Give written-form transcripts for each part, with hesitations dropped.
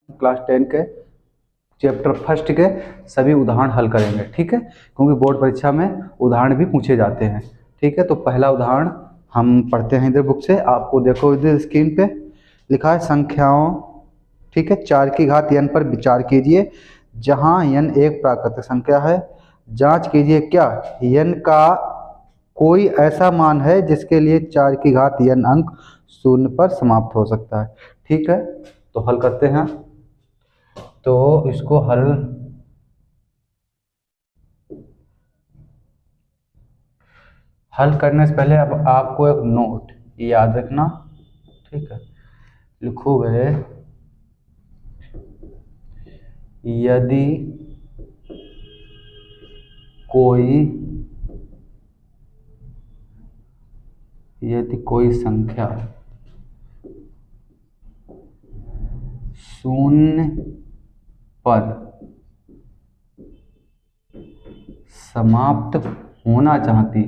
Class 10 के chapter first के सभी उदाहरण हल करेंगे, ठीक है, क्योंकि बोर्ड परीक्षा में उदाहरण भी पूछे जाते हैं। ठीक है, तो पहला उदाहरण हम पढ़ते हैं इधर बुक से। आपको देखो इधर स्क्रीन पे लिखा है संख्याओं, ठीक है, 4 की घात n पर विचार कीजिए जहां n एक प्राकृतिक संख्या है। जांच कीजिए क्या n का कोई ऐसा मान है जिसके लिए 4 की घात n अंक शून्य पर समाप्त हो सकता है। ठीक है, तो हल करते हैं। तो इसको हल करने से पहले अब आपको एक नोट याद रखना, ठीक है, लिखोगे यदि कोई संख्या शून्य पर समाप्त होना चाहती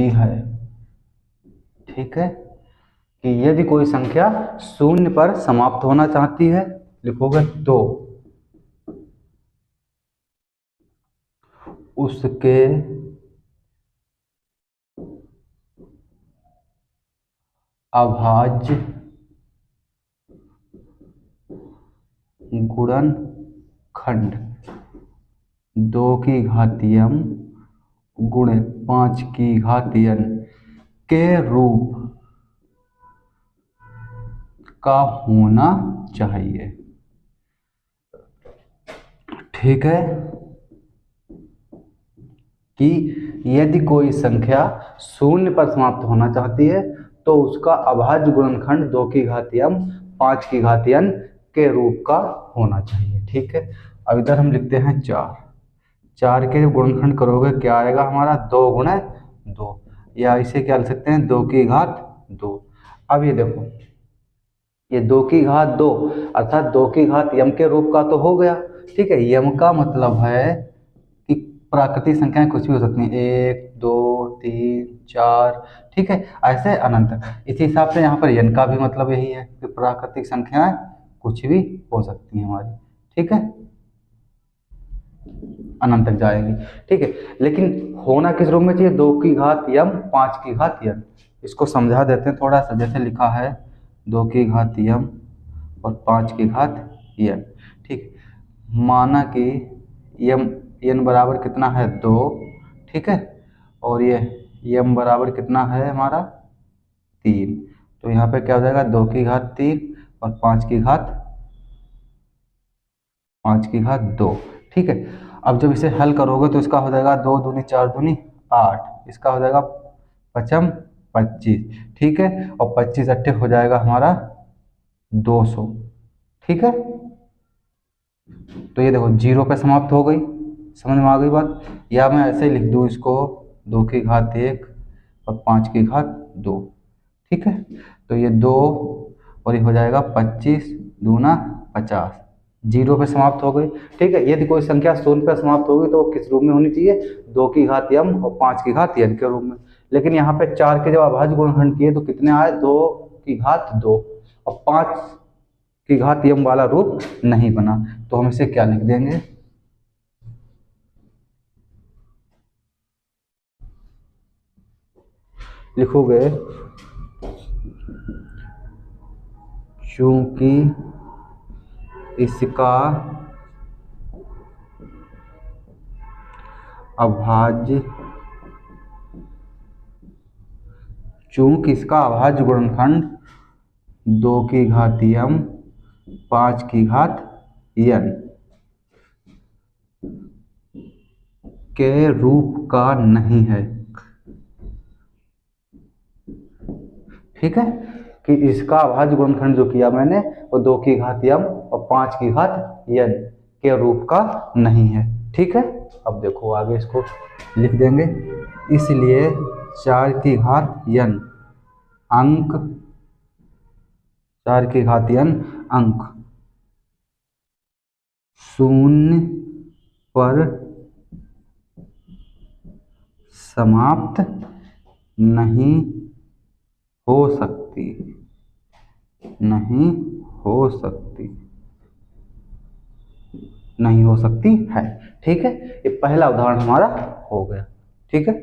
है, ठीक है, कि यदि कोई संख्या शून्य पर समाप्त होना चाहती है, लिखोगे तो उसके अभाज्य गुणनखंड 2 की घात m गुणे 5 की घात n के रूप का होना चाहिए। ठीक है, कि यदि कोई संख्या शून्य पर समाप्त होना चाहती है तो उसका अभाज्य गुणनखंड 2 की घात m 5 की घात n के रूप का होना चाहिए। ठीक है, अब इधर हम लिखते हैं 4 के गुणनखंड करोगे क्या आएगा हमारा 2 गुणे 2, या इसे क्या लिख सकते हैं 2 की घात 2। अब ये देखो ये 2 की घात 2 अर्थात 2 की घात m के रूप का तो हो गया। ठीक है, m का मतलब है कि प्राकृतिक संख्याएं कुछ भी हो सकती हैं, 1 2 3 4, ठीक है, ऐसे अनंत। इसी हिसाब से यहाँ पर n का भी मतलब यही है कि प्राकृतिक संख्याएं कुछ भी हो सकती हैं हमारी, ठीक है, अनंत तक जाएगी। ठीक है, लेकिन होना किस रूप में चाहिए 2 की घात m 5 की घात n। इसको समझा देते हैं थोड़ा सा, जैसे लिखा है 2 की घात m और 5 की घात n। ठीक, माना कि n बराबर कितना है 2, ठीक है, और ये m बराबर कितना है हमारा 3, तो यहाँ पे क्या हो जाएगा 2 की घात 3 और 5 की घात 2। ठीक है, अब जब इसे हल करोगे तो इसका हो जाएगा 2 दूनी 4 दूनी 8, इसका हो जाएगा 5 25, ठीक है, और 25 अट्ठे हो जाएगा हमारा 200। ठीक है, तो ये देखो 0 पे समाप्त हो गई, समझ में आ गई बात। या मैं ऐसे लिख दूँ इसको 2 की घात 1 और 5 की घात 2, ठीक है, तो ये 2 और ये हो जाएगा 25 दूना 50, 0 पे समाप्त हो गई। ठीक है, यदि कोई संख्या शून्य पे समाप्त होगी तो किस रूप में होनी चाहिए 2 की घात m और 5 की घात n के रूप में। लेकिन यहाँ पे 4 के जब अभाज्य गुणनखंड किए तो कितने आए 2 की घात 2 और 5 की घात m वाला रूप नहीं बना, तो हम इसे क्या लिख देंगे लिखोगे चूंकि इसका अभाज्य गुणनखंड 2 की घात m 5 की घात n के रूप का नहीं है। ठीक है, कि इसका अभाज्य गुणनखंड जो किया मैंने वो 2 की घात m और 5 की घात n के रूप का नहीं है। ठीक है, अब देखो आगे इसको लिख देंगे, इसलिए 4 की घात n अंक 4 की घात n अंक शून्य पर समाप्त नहीं हो सकती, नहीं हो सकती, नहीं हो सकती है। ठीक है, ये पहला उदाहरण हमारा हो गया। ठीक है,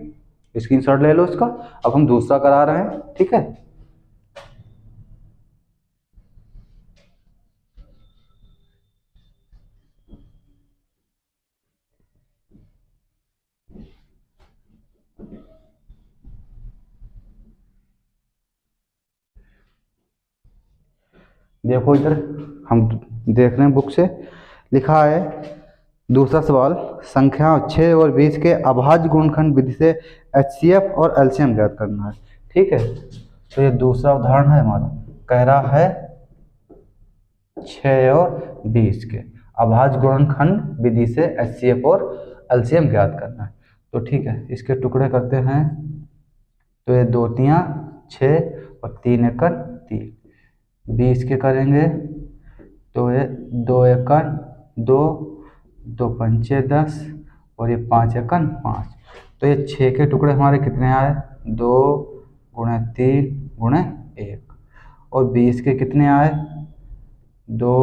स्क्रीनशॉट ले लो इसका। अब हम दूसरा करा रहे हैं। ठीक है, देखो इधर हम देख रहे हैं बुक से लिखा है। दूसरा सवाल, संख्या 6 और 20 के अभाज्य गुणनखंड विधि से एचसीएफ और एलसीएम ज्ञात करना है। ठीक है, तो ये दूसरा उदाहरण है हमारा। कह रहा है 6 और 20 के अभाज्य गुणनखंड विधि से एचसीएफ और एलसीएम ज्ञात करना है। तो ठीक है, इसके टुकड़े करते हैं। तो ये 2 तियां 6 और 3 एकड़ 3, 20 के करेंगे तो ये 2 एकड़ 2, 2 पंचे 10 और ये 5 एकड़ 5। तो ये 6 के टुकड़े हमारे कितने आए, 2 गुणे 3 गुणे 1। और 20 के कितने आए, 2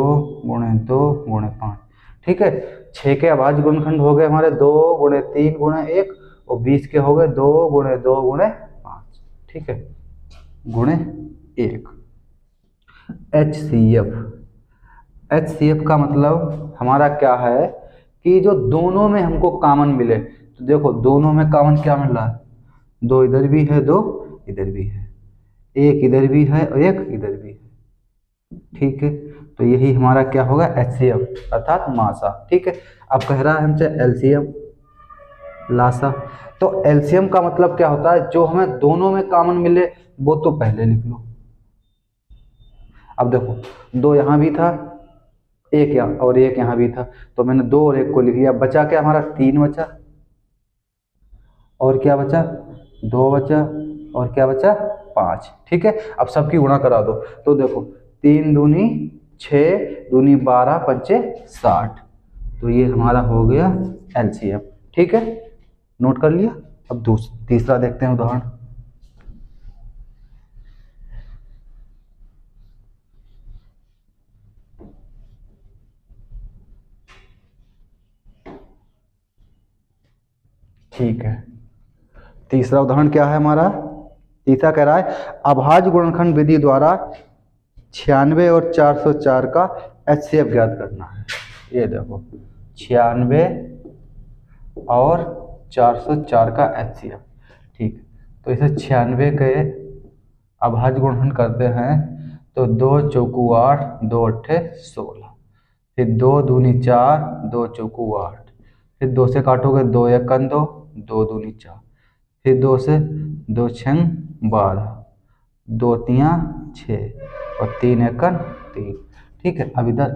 गुणे 2 गुणे 5। ठीक है, 6 के अभाज्य गुणनखंड हो गए हमारे 2 गुणे 3 गुणे 1 और 20 के हो गए 2 गुणे 2 गुणे 5। ठीक है, गुणे 1। एचसीएफ का मतलब हमारा क्या है कि जो दोनों में हमको कॉमन मिले। तो देखो दोनों में कॉमन क्या मिल रहा है, 2 इधर भी है 2 इधर भी है, 1 इधर भी है और 1 इधर भी है। ठीक है, तो यही हमारा क्या होगा, एचसीएफ अर्थात मासा। ठीक है, अब कह रहा है हमसे एलसीएम लासा। तो एलसीएम का मतलब क्या होता है, जो हमें दोनों में कॉमन मिले वो तो पहले लिख लो। अब देखो 2 यहाँ भी था, 1 यहाँ और 1 यहाँ भी था, तो मैंने 2 और 1 को लिख लिया। बचा क्या हमारा, 3 बचा और क्या बचा, 2 बचा और क्या बचा, 5। ठीक है, अब सबकी गुणा करा दो। तो देखो 3 दूनी 6 दूनी 12 पंचे 60। तो ये हमारा हो गया एलसीएम। ठीक है, नोट कर लिया। अब तीसरा देखते हैं उदाहरण। ठीक है, तीसरा उदाहरण क्या है हमारा, तीसरा कह रहा है अभाज्य गुणनखंड विधि द्वारा 96 और 404 का एचसीएफ ज्ञात करना है। ये देखो 96 और 404 का एचसीएफ। ठीक, तो इसे 96 के अभाज्य गुणनखंड करते हैं। तो 2 चौकू 8, 2 अट्ठे 16, फिर 2 दूनी 4, 2 चौकू 8, फिर 2 से काटोगे 2 एकन 2, 2 दूनी 4, फिर 2 से 2 छंग 12, 2 तियां 6 और 3 एकन 3। ठीक है, अब इधर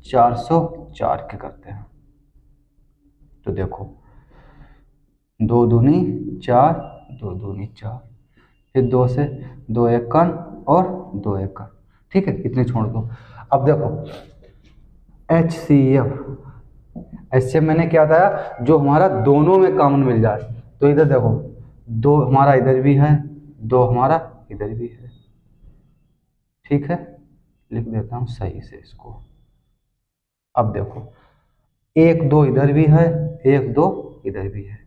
404 के करते हैं। तो देखो 2 दूनी 4, 2 दूनी 4, फिर 2 से 2 एकन और 2 एकन। ठीक है, इतने छोड़ दो। अब देखो एचसीएफ मैंने क्या बताया, जो हमारा दोनों में कॉमन मिल जाए। तो इधर देखो 2 हमारा इधर भी है, 2 हमारा इधर भी है। ठीक है, लिख देता हूँ सही से इसको। अब देखो 1 2 इधर भी है, 1 2 इधर भी है।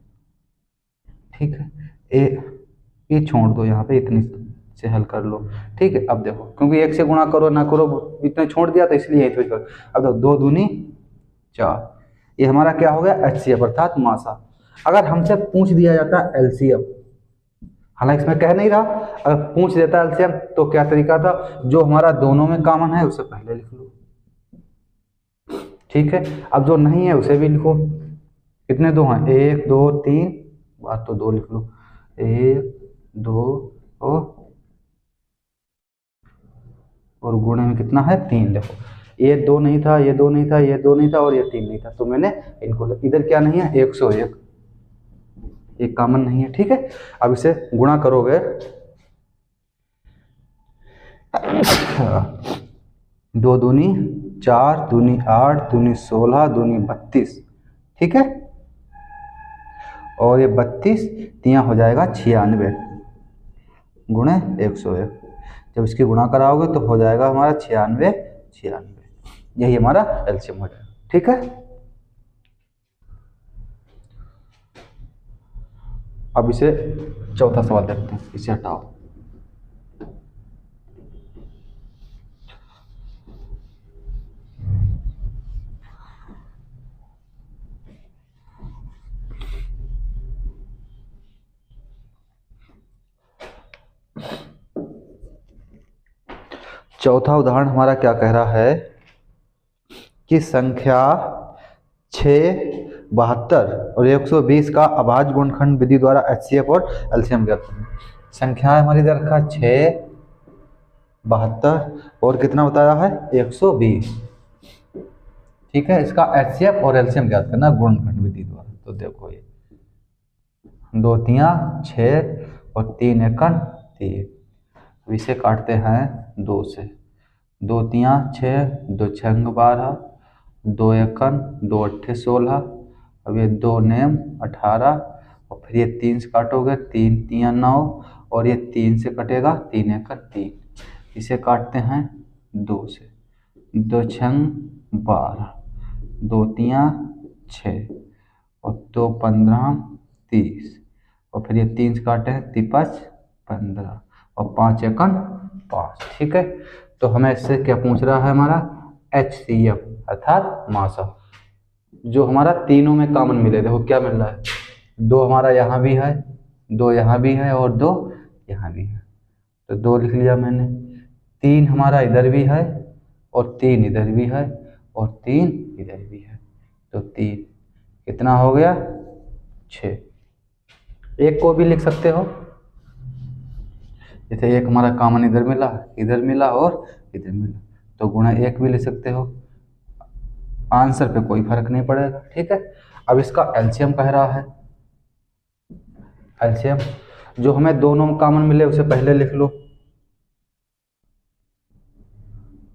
ठीक है, ये छोड़ दो, यहाँ पे इतनी से हल कर लो। ठीक है, अब देखो क्योंकि 1 से गुणा करो ना करो, इतने छोड़ दिया तो इसलिए यही करो। अब देखो 2 दूनी 4, ये हमारा क्या हो गया, एचसीएफ अर्थात मासा। अगर हमसे पूछ दिया जाता एलसीएम, हालांकि इसमें कह नहीं रहा, अगर पूछ देता एलसीएम तो क्या तरीका था, जो हमारा दोनों में कॉमन है उसे पहले लिख लो। ठीक है, अब जो नहीं है उसे भी लिखो। कितने 2 हैं, 1 2 3, बात तो 2 लिख लो, 1 2 और गुणे में कितना है 3। देखो ये 2 नहीं था, ये 2 नहीं था, ये 2 नहीं था और ये 3 नहीं था, तो मैंने इनको इधर क्या नहीं है, 101, ये कॉमन नहीं है। ठीक है, अब इसे गुणा करोगे 2 दूनी 4, दूनी 8, दूनी 16, दूनी 32। ठीक है, और ये 32 तियां हो जाएगा 96, गुणे 101। जब इसकी गुणा कराओगे तो हो जाएगा हमारा 96 96। यही हमारा एलसीएम हो जाएगा। ठीक है, अब इसे चौथा सवाल देखते हैं, इसे हटाओ। चौथा उदाहरण हमारा क्या कह रहा है कि संख्या 6, 72 और 120 का अभाज्य गुणनखंड विधि द्वारा एचसीएफ और एलसीएम ज्ञात करें। संख्या हमारी इधर रखा 6, 72 और कितना बताया है 120। ठीक है, इसका एचसीएफ और एलसीएम ज्ञात करना गुणनखंड विधि द्वारा। तो देखो ये 2 तिया 6 और 3 एकन 3। अब इसे काटते हैं 2 से। 2 तिया 6, 2 छंग 12, 2 एकन 2 अट्ठे 16। अब ये 2 नेम 18 और फिर ये 3 से काटोगे, 3 तिया 9 और ये 3 से कटेगा 3 एकन 3। इसे काटते हैं 2 से। 2 छंग 12, 2 तिया 6 और 2 15 30 और फिर ये 3 से काटे हैं 3 5 15 और 5 एकन 5। ठीक है, तो हमें इससे क्या पूछ रहा है हमारा HCF अर्थात मास ऑफ, जो हमारा तीनों में कॉमन मिले। देखो क्या मिल रहा है, 2 हमारा यहाँ भी है, 2 यहाँ भी है और 2 यहाँ भी है, तो 2 लिख लिया मैंने। 3 हमारा इधर भी है और 3 इधर भी है और 3 इधर भी है, तो 3 कितना हो गया 6। एक को भी लिख सकते हो, जैसे एक हमारा कॉमन इधर मिला और इधर मिला, तो गुणा 1 भी लिख सकते हो। आंसर पे कोई फर्क नहीं पड़ेगा। ठीक है, अब इसका एलसीएम कह रहा है। एलसीएम जो हमें दोनों कॉमन मिले उसे पहले लिख लो।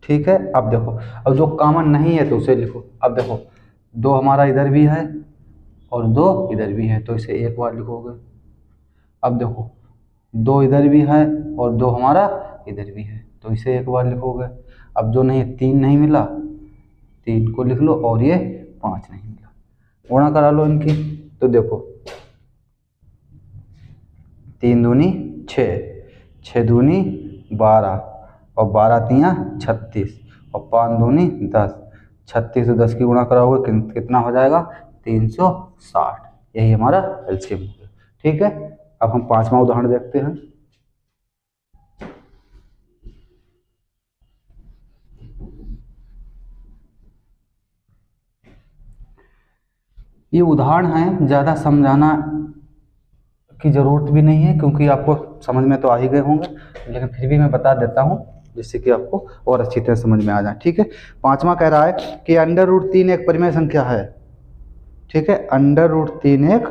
ठीक है, अब देखो, अब जो कॉमन नहीं है तो उसे लिखो। अब देखो 2 हमारा इधर भी है और 2 इधर भी है, तो इसे एक बार लिखोगे। अब देखो 2 इधर भी है और 2 हमारा इधर भी है, तो इसे एक बार लिखोगे। अब जो नहीं 3 नहीं मिला, 3 को लिख लो और ये 5 नहीं मिला, गुणा करा लो इनकी। तो देखो 3 दूनी 6, 6 दूनी 12 और 12 तिया 36 और 5 दूनी 10। 36 से 10 की गुणा कराओगे कितना हो जाएगा 360। यही हमारा एलसीएम हो गया। ठीक है, अब हम 5वां उदाहरण देखते हैं। ये उदाहरण है, ज़्यादा समझाना की ज़रूरत भी नहीं है क्योंकि आपको समझ में तो आ ही गए होंगे, लेकिन फिर भी मैं बता देता हूँ जिससे कि आपको और अच्छी तरह समझ में आ जाए। ठीक है, 5वां कह रहा है कि √3 एक परिमेय संख्या है। ठीक है, √3 एक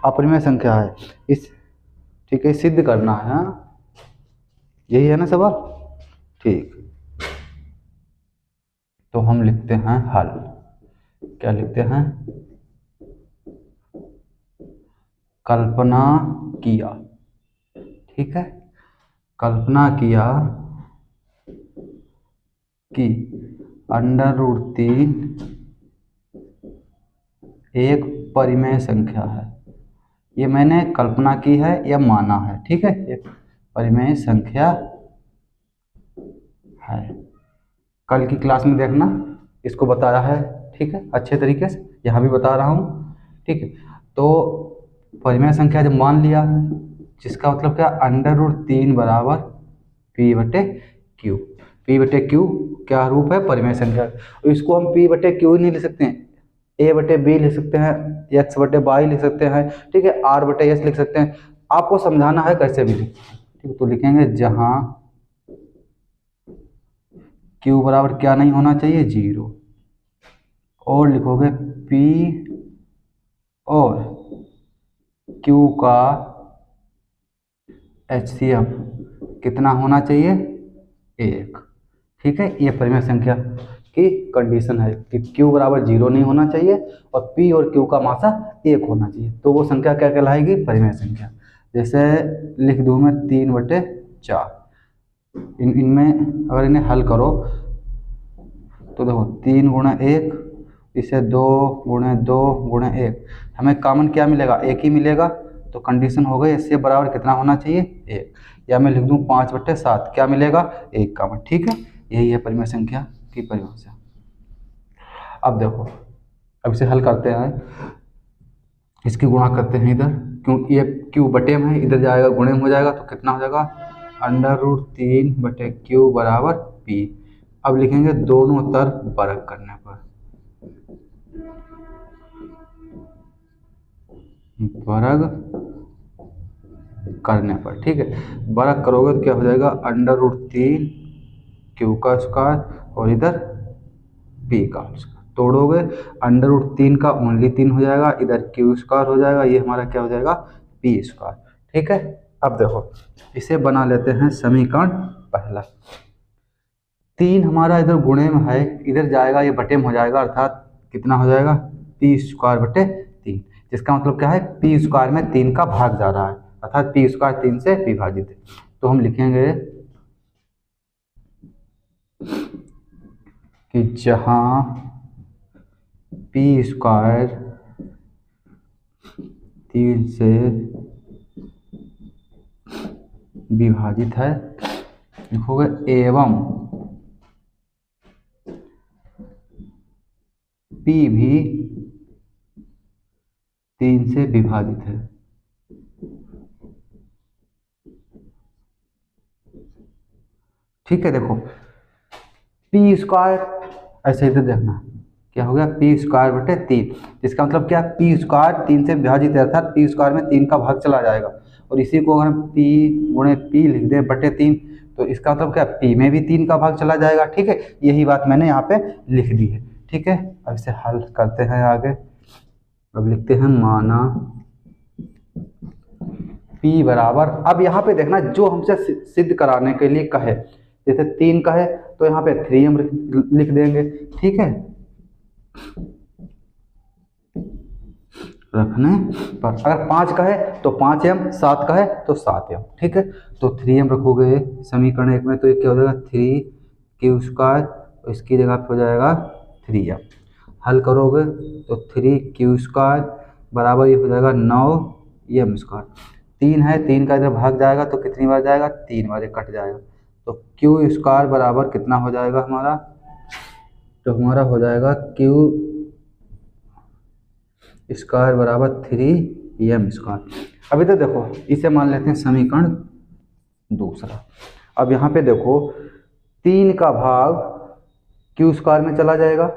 अपरिमेय संख्या है। इस ठीक है, सिद्ध करना है। यही है ना सवाल। ठीक, तो हम लिखते हैं हल। क्या लिखते हैं, कल्पना किया। ठीक है, कल्पना किया कि √3 एक परिमेय संख्या है। ये मैंने कल्पना की है या माना है। ठीक है, एक परिमेय संख्या है। कल की क्लास में देखना, इसको बताया है। ठीक है, अच्छे तरीके से यहाँ भी बता रहा हूँ। ठीक है, तो परिमेय संख्या जब मान लिया, जिसका मतलब क्या √3 बराबर P/Q। P/Q क्या रूप है, परिमेय संख्या। इसको हम P/Q ही नहीं लिख सकते हैं, A/B लिख सकते हैं, X/Y लिख सकते हैं। ठीक है, R/S लिख सकते हैं। आपको समझाना है कैसे भी लिख। ठीक है, तो लिखेंगे जहां Q बराबर क्या नहीं होना चाहिए 0, और लिखोगे P और Q का HCF कितना होना चाहिए 1। ठीक है, ये परिमेय संख्या की कंडीशन है कि Q बराबर 0 नहीं होना चाहिए और P और Q का मासा 1 होना चाहिए, तो वो संख्या क्या कहलाएगी, परिमेय संख्या। जैसे लिख दूँ मैं 3/3 4। इनमें अगर इन्हें हल करो तो देखो 3 गुणा 1, इसे 2 गुणे 2 गुणे 1, हमें कॉमन क्या मिलेगा? 1 ही मिलेगा। तो कंडीशन हो गई इससे बराबर कितना होना चाहिए? 1। या मैं लिख दूँ 5/7, क्या मिलेगा? 1 कॉमन। ठीक है, यही है परिमेय संख्या की परिभाषा। अब देखो, अब इसे हल करते हैं, इसकी गुणा करते हैं इधर, क्यों ये क्यू बटे में है, इधर जाएगा गुणे में हो जाएगा, तो कितना हो जाएगा? √3/q बराबर p। अब लिखेंगे दोनों तरफ वर्ग करने पर, वर्ग करने पर, ठीक है। वर्ग करोगे तो क्या हो जाएगा? √3 q का स्क्वायर और इधर p का स्क्वायर, तोड़ोगे √3 का ओनली 3 हो जाएगा, इधर q स्क्वायर हो जाएगा, ये हमारा क्या हो जाएगा? p square. ठीक है, अब देखो इसे बना लेते हैं समीकरण पहला। 3 हमारा इधर गुणे में है, इधर जाएगा ये बटे में हो जाएगा, अर्थात कितना हो जाएगा? p²/3, जिसका मतलब क्या है? p² में 3 का भाग जा रहा है, अर्थात p² 3 से विभाजित है। तो हम लिखेंगे कि जहां p² 3 से विभाजित है, लिखोगे एवं p भी 3 से विभाजित है। ठीक है, देखो p² ऐसे इधर देखना, क्या हो गया? p²/3, इसका मतलब क्या? p² 3 से विभाजित है, अर्थात p² में 3 का भाग चला जाएगा। और इसी को अगर हम p गुणे p लिख दें बटे 3, तो इसका मतलब क्या? p में भी 3 का भाग चला जाएगा। ठीक है, यही बात मैंने यहाँ पे लिख दी है। ठीक है, अब इसे हल करते हैं आगे। अब लिखते हैं माना p बराबर, अब यहाँ पे देखना जो हमसे सिद्ध कराने के लिए कहे, जैसे 3 कहे तो यहाँ पे 3m लिख देंगे। ठीक है, रखने पर अगर 5 कहे तो 5m, 7 कहे तो 7m। ठीक है, तो 3m रखोगे समीकरण 1 में, तो ये क्या हो जाएगा? 3q², इसकी जगह पे हो जाएगा 3m। हल करोगे तो 3q² बराबर ये हो जाएगा 9m²। 3 है, 3 का इधर भाग जाएगा तो कितनी बार जाएगा? 3 बार, कट जाएगा। तो q² बराबर कितना हो जाएगा हमारा? तो हमारा हो जाएगा q² बराबर 3m²। अभी तो देखो इसे मान लेते हैं समीकरण दूसरा। अब यहाँ पे देखो 3 का भाग q² में चला जाएगा,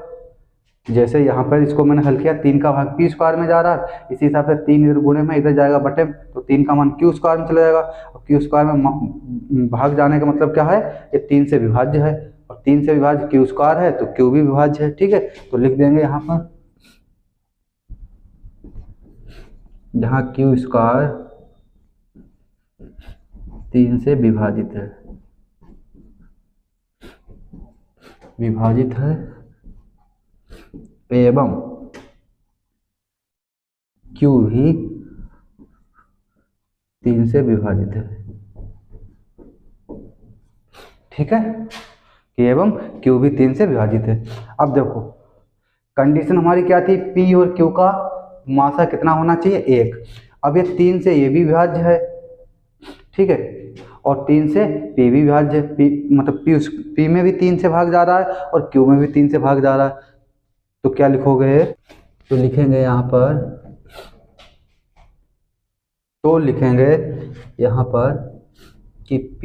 जैसे यहाँ पर इसको मैंने हल किया, 3 का भाग p² में जा रहा है, इसी हिसाब से 3 इधर गुणे में, इधर जाएगा बटे में, तो 3 का मान q² में चला जाएगा। और q² में भाग जाने का मतलब क्या है? ये 3 से विभाज्य है, और 3 से विभाज्य q² है तो q भी विभाज्य है। ठीक है, तो लिख देंगे यहाँ पर, जहाँ q² 3 से विभाजित है, एवं q भी 3 से विभाजित है। ठीक है, कि एवं q भी 3 से विभाजित है। अब देखो कंडीशन हमारी क्या थी? p और q का मासा कितना होना चाहिए? 1। अब ये 3 से ये भी विभाज्य है, ठीक है, और 3 से p भी विभाज्य है, p मतलब p में भी 3 से भाग जा रहा है और q में भी 3 से भाग जा रहा है। तो क्या लिखोगे? तो लिखेंगे यहाँ पर, तो लिखेंगे यहाँ पर कि p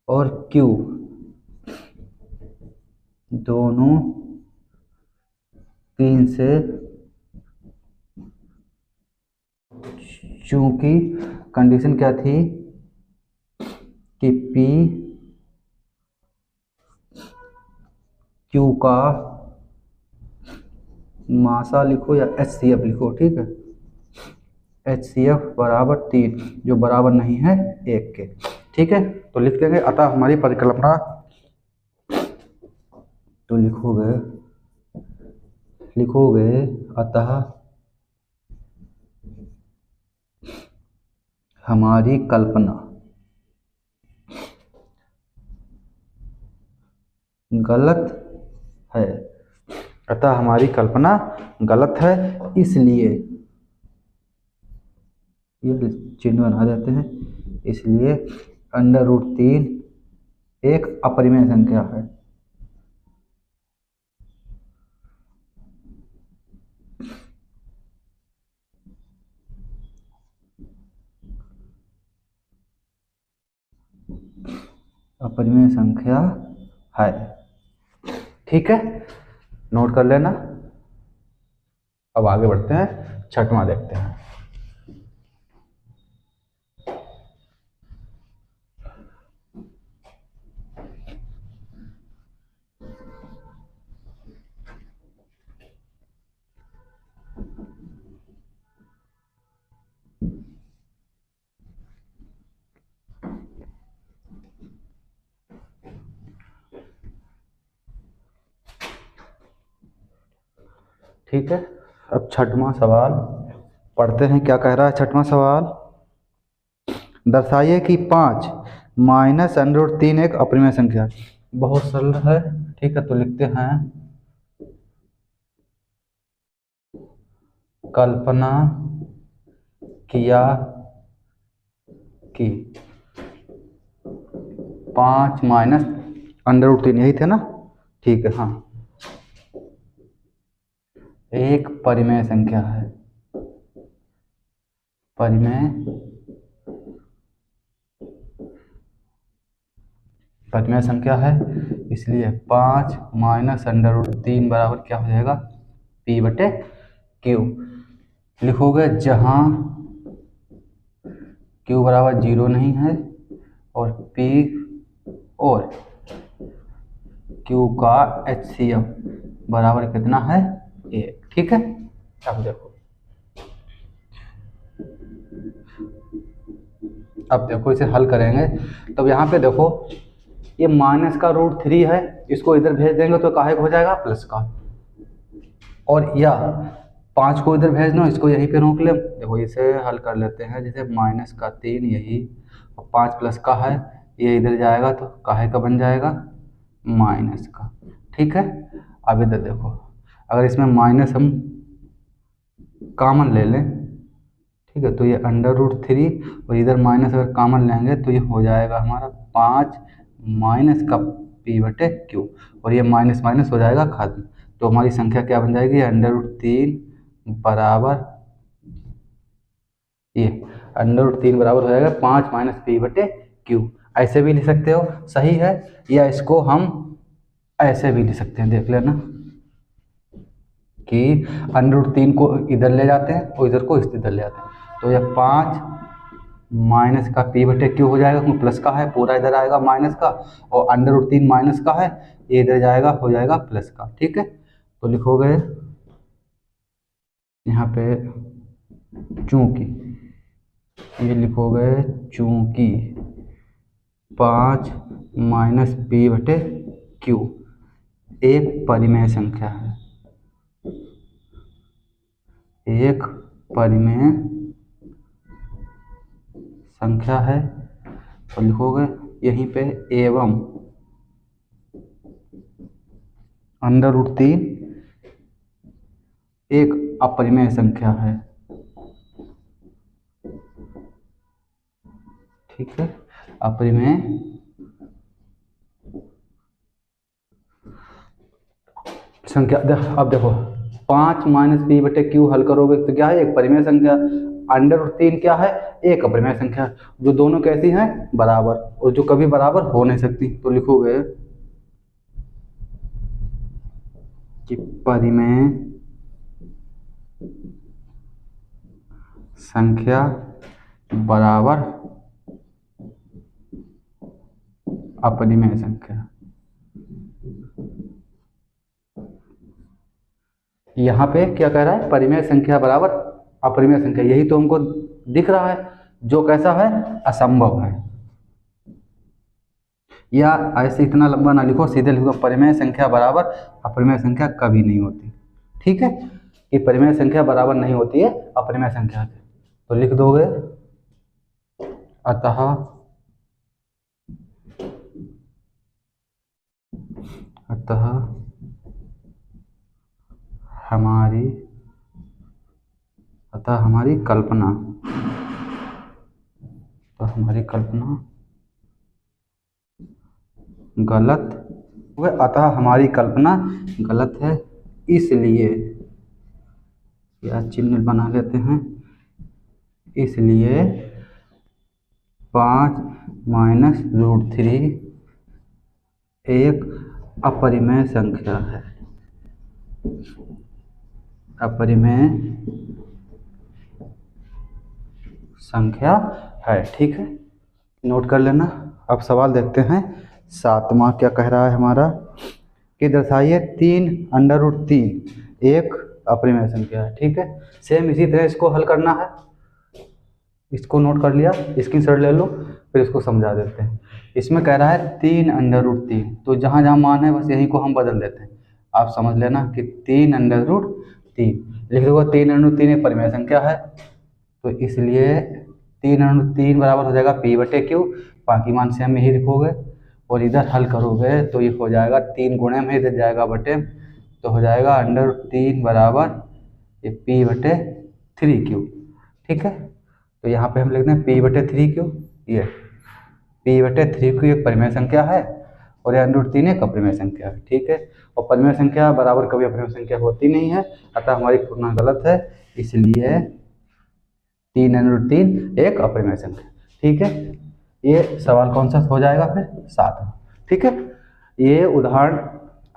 और q दोनों 3 से, चूंकि कंडीशन क्या थी कि p q का मासा लिखो या HCF लिखो, ठीक है, HCF बराबर 3, जो बराबर नहीं है 1 के। ठीक है, तो लिख देंगे अतः हमारी परिकल्पना, तो लिखोगे अतः हमारी कल्पना गलत है, अतः हमारी कल्पना गलत है, इसलिए ये चिन्ह बना देते हैं, इसलिए √3 एक अपरिमेय संख्या है। अपरिमेय संख्या है, ठीक है, नोट कर लेना। अब आगे बढ़ते हैं, छठवां देखते हैं। ठीक है, अब छठवां सवाल पढ़ते हैं, क्या कह रहा है छठवां सवाल। दर्शाइए कि 5 माइनस √3 एक अपरिमेय संख्या है। बहुत सरल है, ठीक है, तो लिखते हैं कल्पना किया कि 5 माइनस √3 यही थे ना, ठीक है, हाँ, एक परिमेय संख्या है, परिमेय संख्या है, इसलिए 5 माइनस √3 बराबर क्या हो जाएगा, P/Q। लिखोगे जहां Q बराबर 0 नहीं है और P और Q का HCF बराबर कितना है, 1, ठीक है। अब देखो, इसे हल करेंगे, तब यहाँ पे देखो ये माइनस का √3 है, इसको इधर भेज देंगे तो काहे हो जाएगा, प्लस का, और या 5 को इधर भेज दो, इसको यहीं पे रोक ले। देखो इसे हल कर लेते हैं, जैसे माइनस का 3 यही और 5 प्लस का है, ये इधर जाएगा तो काहे का बन जाएगा, माइनस का, ठीक है। अब इधर देखो, अगर इसमें माइनस हम कॉमन ले लें, ठीक है, तो ये √3 और इधर माइनस अगर कॉमन लेंगे तो ये हो जाएगा हमारा 5 माइनस का P/Q, और ये माइनस माइनस हो जाएगा खत्म, तो हमारी संख्या क्या बन जाएगी, √3 बराबर, ये √3 बराबर हो जाएगा 5 माइनस P/Q। ऐसे भी लिख सकते हो, सही है, या इसको हम ऐसे भी लिख सकते हैं, देख लेना कि √3 को इधर ले जाते हैं और इधर को इधर ले जाते हैं, तो यह 5 माइनस का P/Q हो जाएगा, क्योंकि प्लस का है, पूरा इधर आएगा माइनस का, और √3 माइनस का है, ये इधर जाएगा, हो जाएगा प्लस का, ठीक है। तो लिखोगे यहाँ पे चूंकि, ये लिखोगे चूंकि 5 माइनस P/Q एक परिमेय संख्या है, एक परिमेय संख्या है, तो लिखोगे यहीं पे एवं √3 एक अपरिमेय संख्या है, ठीक है, अपरिमेय संख्या। अब देखो 5 माइनस P/Q हल करोगे तो क्या है, एक परिमेय संख्या, √3 क्या है, एक अपरिमेय संख्या, जो दोनों कैसी हैं, बराबर, और जो कभी बराबर हो नहीं सकती, तो लिखोगे कि परिमेय संख्या बराबर अपरिमेय संख्या। यहाँ पे क्या कह रहा है, परिमेय संख्या बराबर अपरिमेय संख्या, यही तो हमको दिख रहा है, जो कैसा है, असंभव है। या ऐसे इतना लंबा ना लिखो, सीधे लिखो परिमेय संख्या बराबर अपरिमेय संख्या कभी नहीं होती, ठीक है, कि परिमेय संख्या बराबर नहीं होती है अपरिमेय संख्या के, तो लिख दोगे अतः अतः हमारी कल्पना गलत, अतः हमारी कल्पना गलत है, इसलिए या चिन्ह बना लेते हैं, इसलिए 5 - √3 एक अपरिमेय संख्या है, अपरिमेय संख्या है। ठीक है, नोट कर लेना। अब सवाल देखते हैं 7वां क्या कह रहा है हमारा, कि दर्शाइए 3√3 एक अपरिमेय संख्या है। ठीक है, सेम इसी तरह इसको हल करना है। इसको नोट कर लिया, स्क्रीनशॉट ले लो, फिर इसको समझा देते हैं। इसमें कह रहा है 3√3, तो जहाँ जहाँ मान है बस यही को हम बदल देते हैं। आप समझ लेना कि 3√3 लिख दोगे, 3√3 एक परिमेय संख्या है, तो इसलिए 3√3 बराबर हो जाएगा p/q, बाकी मान से हम यही लिखोगे, और इधर हल करोगे तो ये हो जाएगा 3 गुणे में इधर जाएगा बटे, तो हो जाएगा √3 बराबर ये p/3q। ठीक है, तो यहाँ पे हम लिखते हैं p/3q, ये p/3q एक परिमेय संख्या है और ये √3 एक अपरिमेय संख्या है। ठीक है, और परिमेय संख्या बराबर कभी अपरिमेय संख्या होती नहीं है, अतः हमारी तुलना गलत है, इसलिए 3√3 एक अपरिमेय संख्या। ठीक है, ये सवाल कौन सा हो जाएगा फिर 7। ठीक है, ये उदाहरण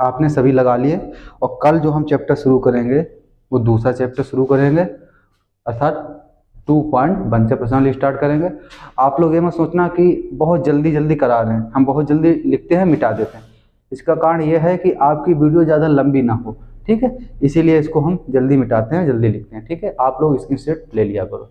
आपने सभी लगा लिए, और कल जो हम चैप्टर शुरू करेंगे वो दूसरा चैप्टर शुरू करेंगे, अर्थात 2.1 से प्रश्नावली स्टार्ट करेंगे। आप लोग ये मत सोचना कि बहुत जल्दी करा रहे हैं, हम बहुत जल्दी लिखते हैं मिटा देते हैं। इसका कारण यह है कि आपकी वीडियो ज़्यादा लंबी ना हो। ठीक है, इसीलिए इसको हम जल्दी मिटाते हैं, जल्दी लिखते हैं। ठीक है, आप लोग स्क्रीनशॉट ले लिया करो।